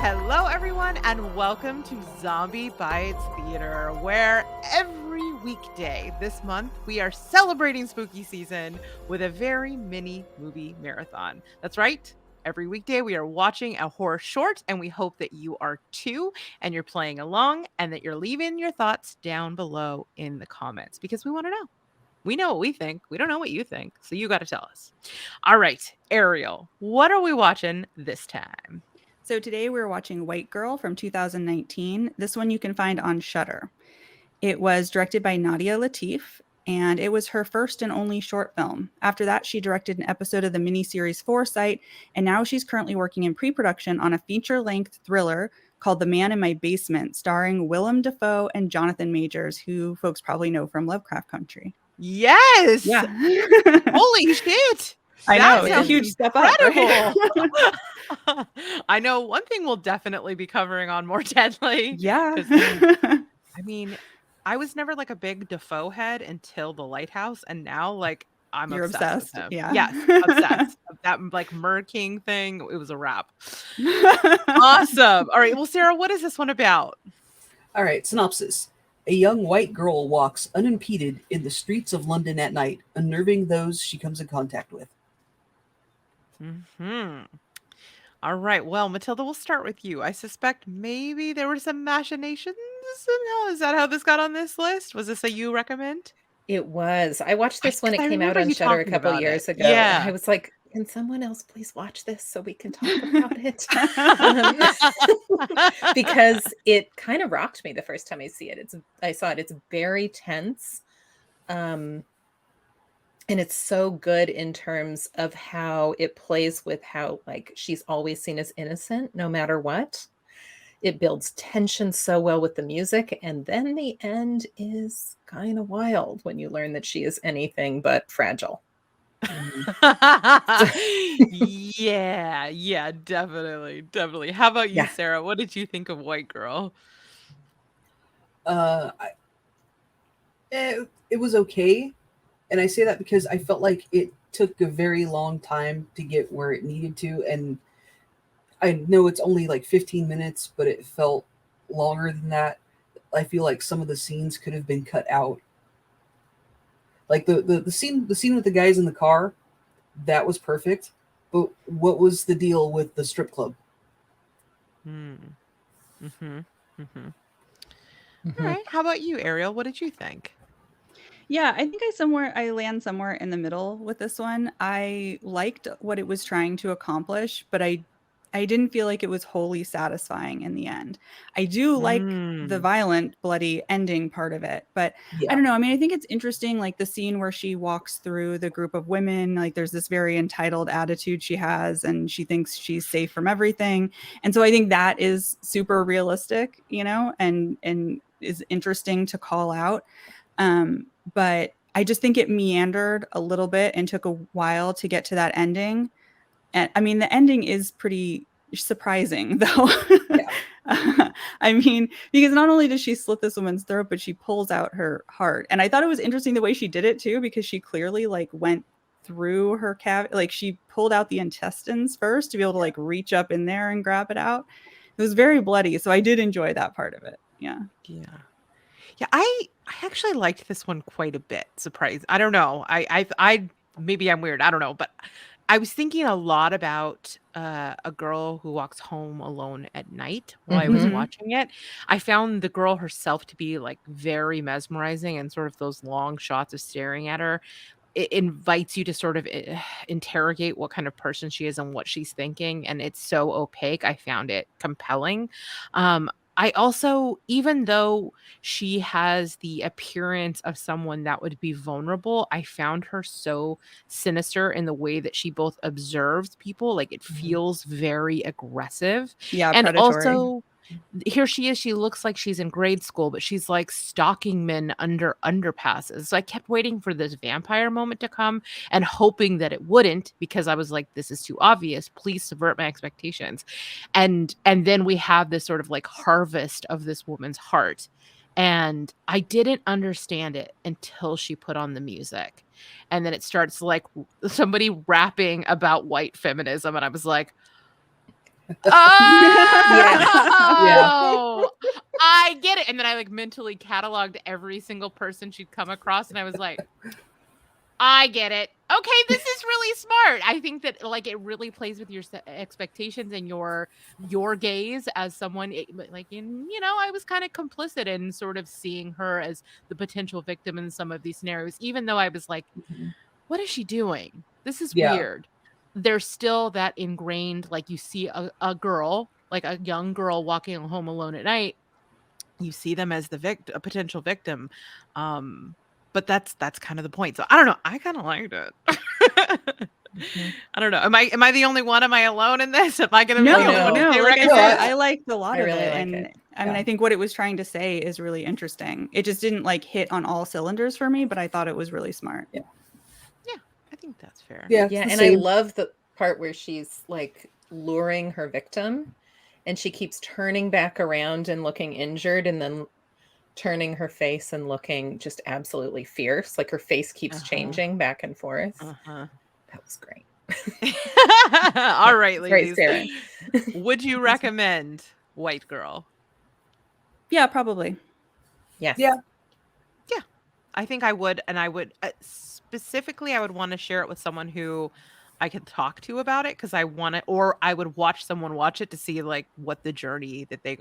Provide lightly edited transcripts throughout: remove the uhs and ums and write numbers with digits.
Hello, everyone, and welcome to Zombie Bites Theater, where every weekday this month we are celebrating spooky season with a very mini movie marathon. That's right. Every weekday we are watching a horror short, and we hope that you are too, and you're playing along, and that you're leaving your thoughts down below in the comments because we want to know. We know what we think. We don't know what you think, so you got to tell us. All right, Ariel, what are we watching this time? So today we're watching White Girl from 2019. This one you can find on Shudder. It was directed by Nadia Latif, and it was her first and only short film. After that, she directed an episode of the miniseries Foresight, and now she's currently working in pre-production on a feature-length thriller called The Man in My Basement, starring Willem Dafoe and Jonathan Majors, who folks probably know from Lovecraft Country. Yes! Yeah. Holy shit! I That know, it's a sounds huge step up, right? incredible. I know one thing we'll definitely be covering on More Deadly. Yeah. 'Cause, I mean, I was never like a big Defoe head until The Lighthouse, and now like I'm You're obsessed with obsessed. him. Yeah. Yes, obsessed. That like Mer King thing, it was a wrap. Awesome. All right, well, Sarah, what is this one about? All right, synopsis. A young white girl walks unimpeded in the streets of London at night, unnerving those she comes in contact with. All right. Well, Matilda, we'll start with you. I suspect maybe there were some machinations. Is that how this got on this list? Was this a you recommend? It was. I watched this when it came out remember on you Shudder a talking couple about it. years ago, and Yeah. I was like, "Can someone else please watch this so we can talk about it?" Because it kind of rocked me the first time I saw it. It's very tense. And it's so good in terms of how it plays with how like she's always seen as innocent no matter what. It builds tension so well with the music, and then the end is kind of wild when you learn that she is anything but fragile. Yeah, definitely. How about you, Yeah. Sarah? What did you think of White Girl? It was okay, and I say that because I felt like it took a very long time to get where it needed to, and I know it's only like 15 minutes, but it felt longer than that. I feel like some of the scenes could have been cut out. Like the scene with the guys in the car, that was perfect. But what was the deal with the strip club? All right. How about you, Ariel? What did you think? Yeah, I think I land somewhere in the middle with this one. I liked what it was trying to accomplish, but I didn't feel like it was wholly satisfying in the end. I do like the violent, bloody ending part of it, but Yeah. I don't know. I mean, I think it's interesting, like the scene where she walks through the group of women, like there's this very entitled attitude she has, and she thinks she's safe from everything. And so I think that is super realistic, and is interesting to call out. But I just think it meandered a little bit and took a while to get to that ending. And I mean, the ending is pretty surprising, though. Yeah. I mean, because not only does she slit this woman's throat, but she pulls out her heart. And I thought it was interesting the way she did it too, because she clearly like went through her like she pulled out the intestines first to be able to like reach up in there and grab it out. It was very bloody, so I did enjoy that part of it. Yeah. I actually liked this one quite a bit. Surprise. I don't know. I maybe I'm weird. I don't know, but I was thinking a lot about a girl who walks home alone at night while I was Mhm. watching it. I found the girl herself to be like very mesmerizing, and sort of those long shots of staring at her. It invites you to sort of interrogate what kind of person she is and what she's thinking, and it's so opaque. I found it compelling. I also, even though she has the appearance of someone that would be vulnerable, I found her so sinister in the way that she both observes people. Like it feels very aggressive. Yeah, And predatory. also, here she is. She looks like she's in grade school, but she's like stalking men under underpasses. So I kept waiting for this vampire moment to come and hoping that it wouldn't, because I was like, this is too obvious. Please subvert my expectations. And then we have this sort of like harvest of this woman's heart. And I didn't understand it until she put on the music. And then it starts like somebody rapping about white feminism. And I was like, Oh, I get it. And then I like mentally cataloged every single person she'd come across, and I was like, I get it. Okay, this is really smart. I think that like it really plays with your expectations and your gaze as someone like I was kind of complicit in sort of seeing her as the potential victim in some of these scenarios, even though I was like, what is she doing? This is weird. There's still that ingrained, like you see a girl, like a young girl walking home alone at night, you see them as the a potential victim. But that's kind of the point. So I don't know. I kind of liked it. I don't know. Am I the only one? Am I alone in this? Am I going to No. Like I said, I liked a lot of really it, like and it. I mean, I think what it was trying to say is really interesting. It just didn't like hit on all cylinders for me, but I thought it was really smart. Yeah, I think that's fair. Yeah, and I love the part where she's like luring her victim, and she keeps turning back around and looking injured, and then turning her face and looking just absolutely fierce. Like her face keeps changing back and forth. That was great. All right, ladies. Great, Sarah. Would you recommend White Girl? Yeah, probably. Yes. Yeah. I think I would, and I would specifically, I would want to share it with someone who I could talk to about it, because I want to, or I would watch someone watch it to see like what the journey that they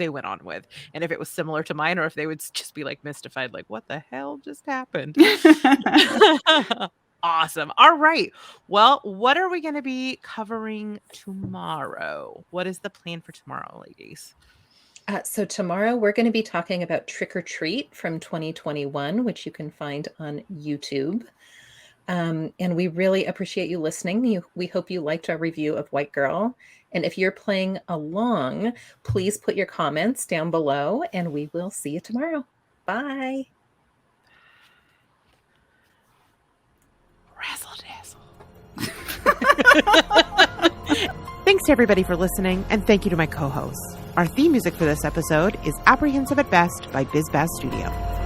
went on with, and if it was similar to mine, or if they would just be like mystified, like what the hell just happened. Awesome. All right. Well, what are we going to be covering tomorrow? What is the plan for tomorrow, ladies? So tomorrow we're going to be talking about Trick or Treat from 2021, which you can find on YouTube. And we really appreciate you listening. We hope you liked our review of White Girl. And if you're playing along, please put your comments down below, and we will see you tomorrow. Bye. Razzle dazzle. Thanks to everybody for listening, and thank you to my co-hosts. Our theme music for this episode is Apprehensive at Best by BizBaz Studio.